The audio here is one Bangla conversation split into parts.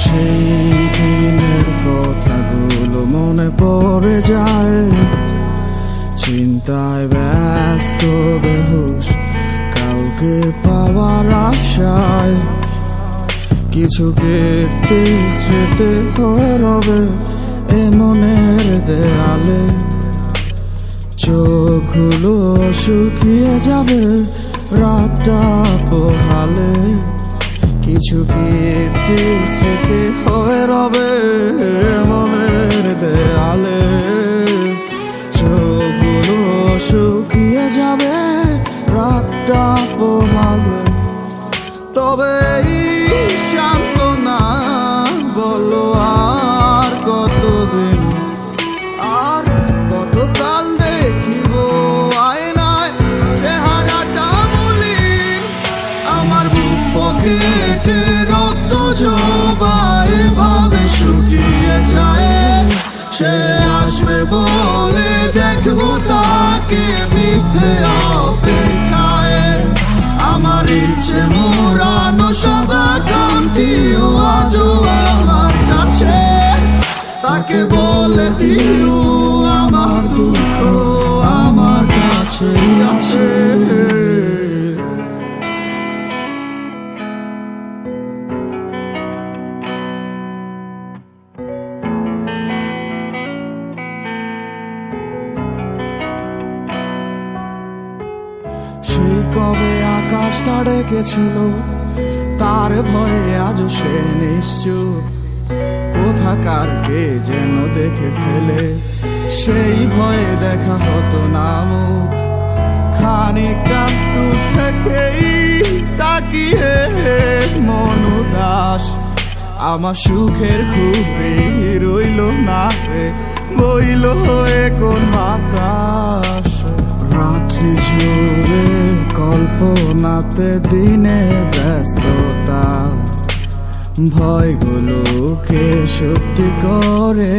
সেই দিনের কথাগুলো মনে পড়ে যায়, চিন্তায় ব্যস্ত বেহুশ কাউকে পাওয়ার আশায়। কিছু কীর্তি স্মৃতি হয়ে রবে এ মনের দেয়ালে, চোখগুলো শুকিয়ে যাবে রাতটা পোহালে। কিছু কীর্তি স্মৃতি হয়ে রবে মনের দেয়ালে, চোখগুলো শুকিয়ে যাবে রাতটা পোহালে। তবে এই সান্ত্বনা বলো আর কতদিন, আর কতকাল দেখিব আয়নায় চেহারাটা মলিন। আমার বুক পকেটে রক্ত জবা এভাবে শুকিয়ে যায়। সে আসবে বলে দেখবো তাকে মিথ্যে অপেক্ষায়। আমার ইচ্ছে মোরানো সাদা কামটিও আজও আমার কাছে, তাকে বলে দিও আমার দুঃখ আমার কাছে আছে। সেই কবে আকাশটা ডেকেছিল, তার ভয়ে আজ সে নিশ্চুপ। কোথাকার কে যেন দেখে ফেলে, সেই ভয়ে দেখা হতো না মুখ। খানিকটা দূর থেকেই তাকিয়ে মন উদাস, আমার সুখের খুবই রইল না রে, বইল হয়ে কোন বাতাস। রাত্রি জুড়ে কল্পনাতে দিনে ব্যস্ততা, ভয়গুলোকে সত্যি করে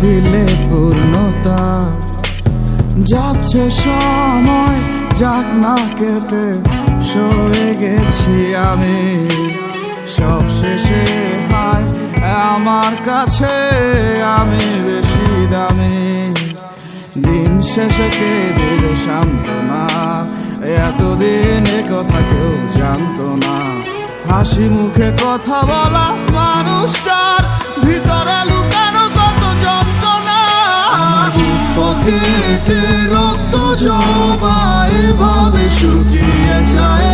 দিলে পূর্ণতা। যাচ্ছে সময় যাক না কেটে সয়ে গেছি আমি, সব শেষে হায় আমার কাছে আমি বেশি দামি। দিন শেষে কে দিল সান্ত্বনা, এতদিন এ কথা কেউ জানতো না। হাসি মুখে কথা বলা মানুষটার ভিতরে লুকানো কত যন্ত্রণা। আমার বুক পকেটে রক্ত জবা এভাবে শুকিয়ে যায়।